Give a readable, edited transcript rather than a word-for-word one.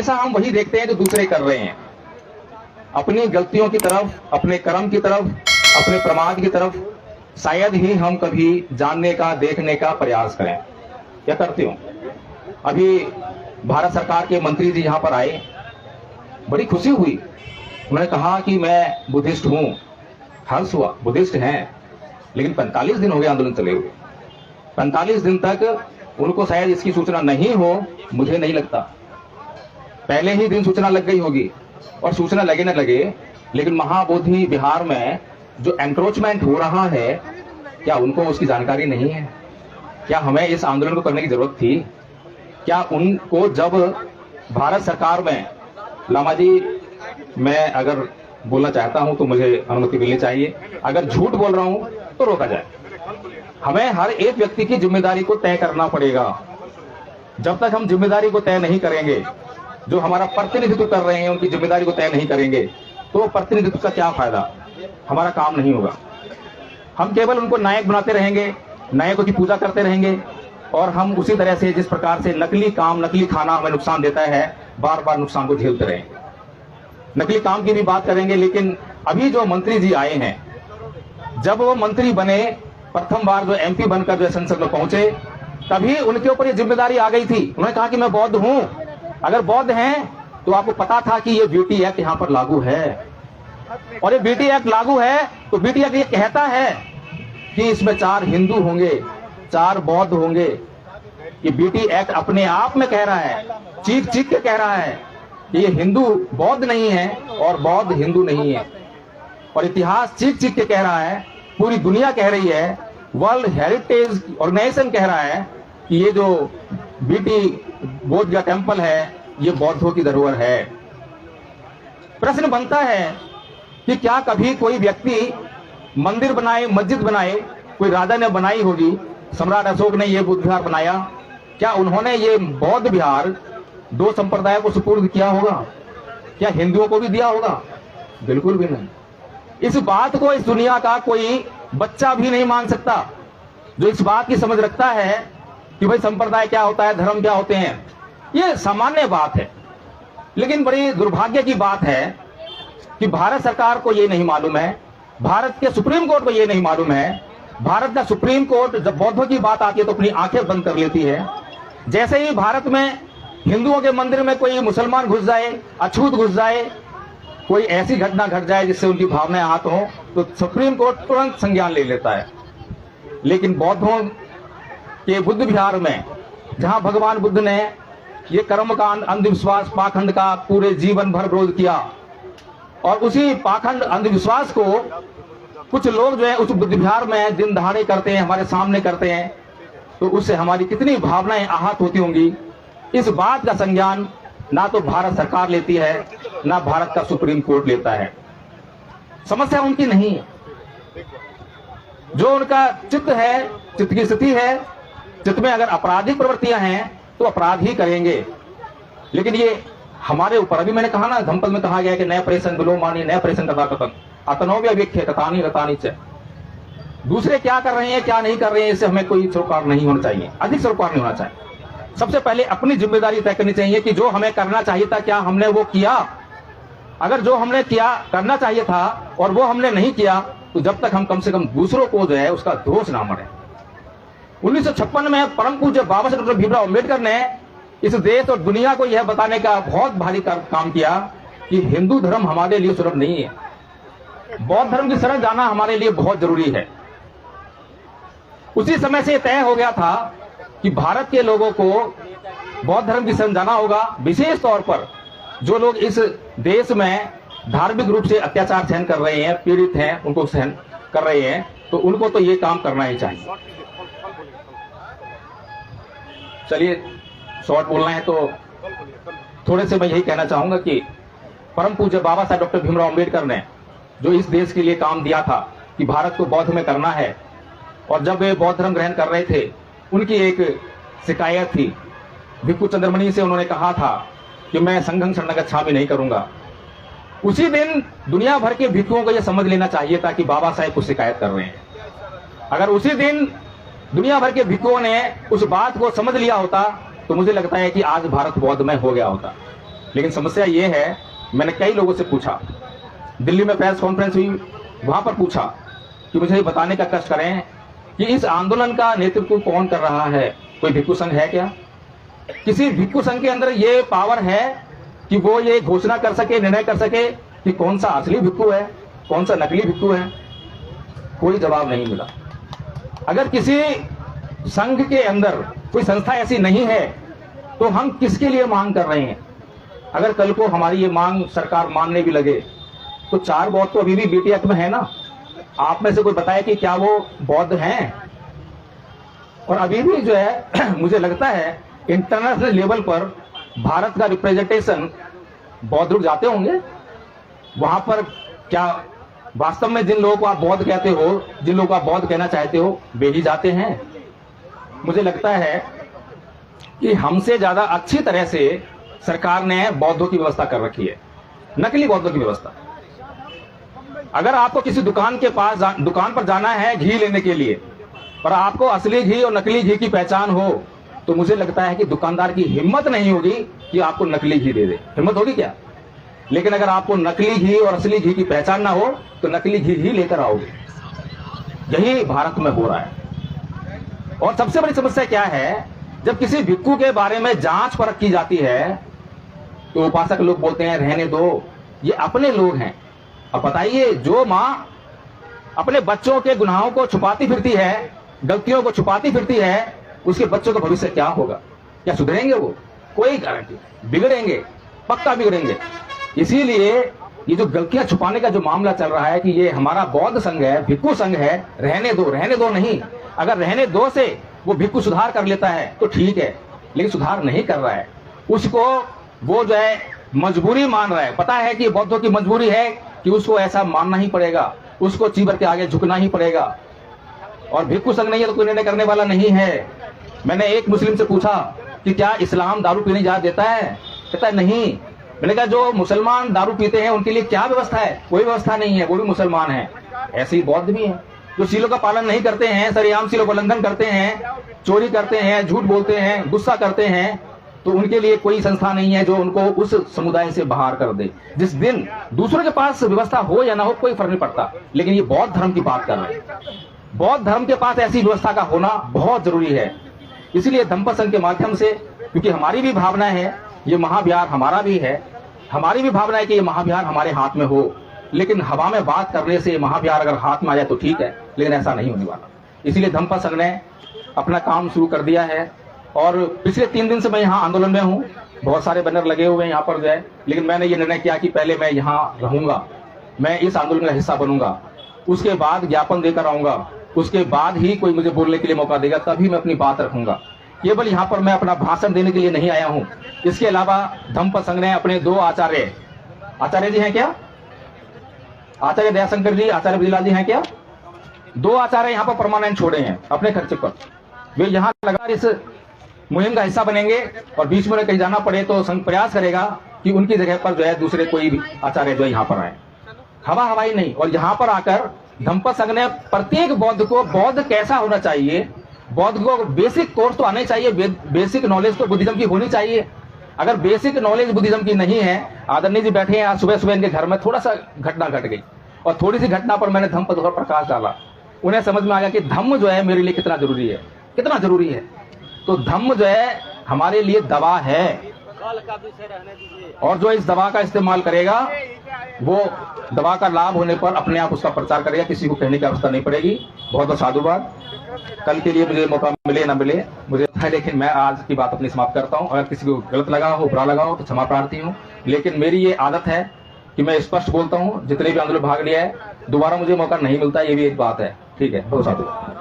ऐसा हम वही देखते हैं जो दूसरे कर रहे हैं। अपनी गलतियों की तरफ, अपने कर्म की तरफ, अपने प्रमाद की तरफ शायद ही हम कभी जानने का, देखने का प्रयास करें या करते हो। अभी भारत सरकार के मंत्री जी यहां पर आए, बड़ी खुशी हुई। उन्होंने कहा कि मैं बुद्धिस्ट हूं, हर्ष हुआ, बुद्धिस्ट हैं, लेकिन 45 दिन हो गए आंदोलन चले हुए। 45 दिन तक उनको शायद इसकी सूचना नहीं हो, मुझे नहीं लगता। पहले ही दिन सूचना लग गई होगी, और सूचना लगे न लगे, लेकिन महाबोधि बिहार में जो एंक्रोचमेंट हो रहा है, क्या उनको उसकी जानकारी नहीं है? क्या हमें इस आंदोलन को करने की जरूरत थी? क्या उनको जब भारत सरकार में, लामा जी मैं अगर बोलना चाहता हूं तो मुझे अनुमति मिलनी चाहिए, अगर झूठ बोल रहा हूं तो रोका जाए। हमें हर एक व्यक्ति की जिम्मेदारी को तय करना पड़ेगा। जब तक हम जिम्मेदारी को तय नहीं करेंगे, जो हमारा प्रतिनिधित्व कर रहे हैं उनकी जिम्मेदारी को तय नहीं करेंगे, तो प्रतिनिधित्व का क्या फायदा? हमारा काम नहीं होगा। हम केवल उनको नायक बनाते रहेंगे, नायकों की पूजा करते रहेंगे, और हम उसी तरह से जिस प्रकार से नकली काम, नकली खाना हमें नुकसान देता है, बार बार नुकसान को झेलते रहेंगे। नकली काम की भी बात करेंगे, लेकिन अभी जो मंत्री जी आए हैं, जब वो मंत्री बने, प्रथम बार जो एमपी बनकर जो संसद में पहुंचे, तभी उनके ऊपर ये जिम्मेदारी आ गई थी। उन्होंने कहा कि मैं बौद्ध हूं। अगर बौद्ध हैं तो आपको पता था कि ये बीटी एक्ट यहां पर लागू है, और ये बीटी एक्ट लागू है तो बीटी एक्ट ये कहता है कि इसमें 4 हिंदू होंगे, 4 बौद्ध होंगे। ये बीटी एक्ट अपने आप में कह रहा है, चीख चीख के कह रहा है कि ये हिंदू बौद्ध नहीं है और बौद्ध हिंदू नहीं है। और इतिहास चीख चीख के कह रहा है, पूरी दुनिया कह रही है, वर्ल्ड हेरिटेज ऑर्गेनाइजेशन कह रहा है कि ये जो बीटी बौद्ध का टेम्पल है, ये बौद्धों की धरोहर है। प्रश्न बनता है कि क्या कभी कोई व्यक्ति मंदिर बनाए, मस्जिद बनाए, कोई राजा ने बनाई होगी, सम्राट अशोक ने ये बुद्ध विहार बनाया, क्या उन्होंने ये बौद्ध विहार 2 संप्रदायों को सुपुर्द किया होगा? क्या हिंदुओं को भी दिया होगा? बिल्कुल भी नहीं। इस बात को इस दुनिया का कोई बच्चा भी नहीं मान सकता, जो इस बात की समझ रखता है कि भाई संप्रदाय क्या होता है, धर्म क्या होते हैं। ये सामान्य बात है, लेकिन बड़ी दुर्भाग्य की बात है कि भारत सरकार को ये नहीं मालूम है, भारत के सुप्रीम कोर्ट को ये नहीं मालूम है। भारत का सुप्रीम कोर्ट जब बौद्धों की बात आती है तो अपनी आंखें बंद कर लेती है। जैसे ही भारत में हिंदुओं के मंदिर में कोई मुसलमान घुस जाए, अछूत घुस जाए, कोई ऐसी घटना घट जाए जिससे उनकी भावनाएं आहत हों, तो सुप्रीम कोर्ट तुरंत संज्ञान ले लेता है। लेकिन बौद्धों के बुद्ध विहार में, जहां भगवान बुद्ध ने ये कर्मकांड, अंधविश्वास, पाखंड का पूरे जीवन भर विरोध किया, और उसी पाखंड अंधविश्वास को कुछ लोग जो है उस बुद्ध विहार में दिन दहाड़े करते हैं, हमारे सामने करते हैं, तो उससे हमारी कितनी भावनाएं आहत होती होंगी। इस बात का संज्ञान ना तो भारत सरकार लेती है, ना भारत का सुप्रीम कोर्ट लेता है। समस्या उनकी नहीं है, जो उनका चित्त है, चित्त की स्थिति है, चित्त में अगर आपराधिक प्रवृत्तियां हैं तो अपराध ही करेंगे। लेकिन ये हमारे ऊपर, अभी मैंने कहा ना, धम्पल में कहा गया कि नए प्रेषण विलोमानी, नए प्रेषण तथा कथन अतनोव्य अवेख्य कथानी रतानी च। दूसरे क्या कर रहे हैं, क्या नहीं कर रहे हैं, इससे हमें कोई सरोकार नहीं होना चाहिए, अधिक सरोकार नहीं होना चाहिए। सबसे पहले अपनी जिम्मेदारी तय करनी चाहिए कि जो हमें करना चाहिए था, क्या हमने वो किया? अगर जो हमने किया, करना चाहिए था, और वो हमने नहीं किया, तो जब तक हम कम से कम दूसरों को जो है उसका दोष ना मरे। 1956 में परम पूज्य बाबा साहेब डॉक्टर भीमराव अम्बेडकर ने इस देश और दुनिया को यह बताने का बहुत भारी काम किया कि हिंदू धर्म हमारे लिए सुलभ नहीं है, बौद्ध धर्म की शरण जाना हमारे लिए बहुत जरूरी है। उसी समय से तय हो गया था कि भारत के लोगों को बौद्ध धर्म की शरण जाना होगा। विशेष तौर पर जो लोग इस देश में धार्मिक रूप से अत्याचार सहन कर रहे हैं, पीड़ित हैं, उनको सहन कर रहे हैं, तो उनको तो ये काम करना ही चाहिए। चलिए, शॉर्ट बोलना है तो थोड़े से मैं यही कहना चाहूंगा कि परम पूज्य बाबा साहेब डॉक्टर भीमराव अम्बेडकर ने जो इस देश के लिए काम दिया था कि भारत को बौद्ध में करना है, और जब वे बौद्ध धर्म ग्रहण कर रहे थे, उनकी एक शिकायत थी भिक्खु चंद्रमणि से। उन्होंने कहा था कि मैं संघं शरणं गच्छामि नहीं करूंगा। उसी दिन दुनिया भर के भिक्षुओं को यह समझ लेना चाहिए था कि बाबा साहेब कुछ शिकायत कर रहे हैं। अगर उसी दिन दुनिया भर के भिक्षुओं ने उस बात को समझ लिया होता, तो मुझे लगता है कि आज भारत बौद्ध में हो गया होता। लेकिन समस्या ये है, मैंने कई लोगों से पूछा, दिल्ली में प्रेस कॉन्फ्रेंस हुई, वहां पर पूछा कि मुझे ये बताने का कष्ट करें कि इस आंदोलन का नेतृत्व कौन कर रहा है। कोई भिक्षु संघ है क्या? किसी भिक्षु संघ के अंदर ये पावर है कि वो ये घोषणा कर सके, निर्णय कर सके कि कौन सा असली भिक्षु है, कौन सा नकली भिक्षु है? कोई जवाब नहीं मिला। अगर किसी संघ के अंदर कोई संस्था ऐसी नहीं है तो हम किसके लिए मांग कर रहे हैं? अगर कल को हमारी ये मांग सरकार मानने भी लगे तो 4 बौद्ध तो अभी भी बीटी एक्ट में है ना। आप में से कोई बताए कि क्या वो बौद्ध हैं? और अभी भी जो है मुझे लगता है इंटरनेशनल लेवल पर भारत का रिप्रेजेंटेशन बौद्ध लोग जाते होंगे वहां पर। क्या वास्तव में जिन लोगों को आप बौद्ध कहते हो, जिन लोगों को आप बौद्ध कहना चाहते हो, वे ही जाते हैं? मुझे लगता है कि हमसे ज्यादा अच्छी तरह से सरकार ने बौद्धों की व्यवस्था कर रखी है, नकली बौद्धों की व्यवस्था। अगर आपको किसी दुकान के पास दुकान पर जाना है घी लेने के लिए और आपको असली घी और नकली घी की पहचान हो तो मुझे लगता है कि दुकानदार की हिम्मत नहीं होगी कि आपको नकली घी दे दे। हिम्मत होगी क्या? लेकिन अगर आपको नकली घी और असली घी की पहचान ना हो तो नकली घी ही लेकर आओगे। यही भारत में हो रहा है। और सबसे बड़ी समस्या क्या है, जब किसी भिक्षु के बारे में जांच परख की जाती है तो उपासक लोग बोलते हैं रहने दो, ये अपने लोग हैं। अब बताइए, जो माँ अपने बच्चों के गुनाहों को छुपाती फिरती है, गलतियों को छुपाती फिरती है, उसके बच्चों का भविष्य क्या होगा? क्या सुधरेंगे वो? कोई गारंटी, बिगड़ेंगे, पक्का बिगड़ेंगे। इसीलिए ये जो गलतियां छुपाने का जो मामला चल रहा है कि ये हमारा बौद्ध संघ है, भिक्षु संघ है, रहने दो नहीं। अगर रहने दो से वो भिक्षु सुधार कर लेता है तो ठीक है, लेकिन सुधार नहीं कर रहा है, उसको वो जो है मजबूरी मान रहा है। पता है कि बौद्धों की मजबूरी है कि उसको ऐसा मानना ही पड़ेगा, उसको चीबर के आगे झुकना ही पड़ेगा। और भिक्षु संघ नहीं है तो कोई निर्णय करने वाला नहीं है। मैंने एक मुस्लिम से पूछा कि क्या इस्लाम दारू पीने इजाजत देता है? कहता है नहीं। मैंने कहा जो मुसलमान दारू पीते हैं उनके लिए क्या व्यवस्था है? कोई व्यवस्था नहीं है, वो भी मुसलमान है। ऐसे ही बौद्ध भी हैं जो सीलों का पालन नहीं करते हैं, सरेआम सीलों का उल्लंघन करते हैं, चोरी करते हैं, झूठ बोलते हैं, गुस्सा करते हैं, तो उनके लिए कोई संस्था नहीं है जो उनको उस समुदाय से बाहर कर दे। जिस दिन दूसरों के पास व्यवस्था हो या ना हो कोई फर्क नहीं पड़ता, लेकिन ये बौद्ध धर्म की बात कर रहे हैं। बौद्ध धर्म के पास ऐसी व्यवस्था का होना बहुत जरूरी है। इसलिए धम्म संघ के माध्यम से, क्योंकि हमारी भी भावना है, ये महाविहार हमारा भी है, हमारी भी भावना है कि ये महाविहार हमारे हाथ में हो, लेकिन हवा में बात करने से महाविहार अगर हाथ में आ जाए तो ठीक है, लेकिन ऐसा नहीं होने वाला। इसलिए धम्म संघ ने अपना काम शुरू कर दिया है और पिछले 3 दिन से मैं यहाँ आंदोलन में हूँ। बहुत सारे बैनर लगे हुए हैं यहाँ पर जो है, लेकिन मैंने ये निर्णय किया कि पहले मैं यहाँ रहूंगा, मैं इस आंदोलन का हिस्सा बनूंगा, उसके बाद ज्ञापन देकर आऊंगा, उसके बाद ही कोई मुझे बोलने के लिए मौका देगा, तभी मैं अपनी बात रखूंगा। केवल यहाँ पर मैं अपना भाषण देने के लिए नहीं आया हूँ। इसके अलावा धम्म संघ ने अपने 2 आचार्य जी हैं क्या? आचार्य दयाशंकर जी, आचार्य ब्रजलाल जी हैं क्या? 2 आचार्य यहाँ पर परमानेंट छोड़े हैं अपने खर्चे पर। वे यहाँ लगातार इस मुहिम का हिस्सा बनेंगे और बीच में कहीं जाना पड़े तो संघ प्रयास करेगा कि उनकी जगह पर जो है दूसरे कोई भी आचार्य जो यहाँ पर आए। हवाई नहीं। और यहाँ पर आकर धम्म संघ ने प्रत्येक बौद्ध को बौद्ध कैसा होना चाहिए, बौद्ध को बेसिक कोर्स तो आने चाहिए, बेसिक नॉलेज तो बुद्धिज्म की होनी चाहिए। अगर बेसिक नॉलेज बुद्धिज्म की नहीं है, आदरणीय जी बैठे हैं, आज सुबह सुबह इनके घर में थोड़ा सा घटना घट गई और थोड़ी सी घटना पर मैंने धम्म पर प्रकाश डाला। उन्हें समझ में आ गया कि धम्म जो है मेरे लिए कितना जरूरी है, कितना जरूरी है। तो धम्म जो है हमारे लिए दवा है, और जो इस दवा का इस्तेमाल करेगा वो दवा का लाभ होने पर अपने आप उसका प्रचार करेगा, किसी को कहने की आवश्यकता नहीं पड़ेगी। बहुत बहुत साधुवाद। कल के लिए मुझे मौका मिले ना मिले मुझे, लेकिन मैं आज की बात अपनी समाप्त करता हूं। अगर किसी को गलत लगा हो, बुरा लगा हो तो क्षमा प्रार्थी हूं, लेकिन मेरी ये आदत है कि मैं स्पष्ट बोलता हूं। जितने भी आंदोलन भाग लिया है, दोबारा मुझे मौका नहीं मिलता, ये भी एक बात है। ठीक है, बहुत साधुवाद।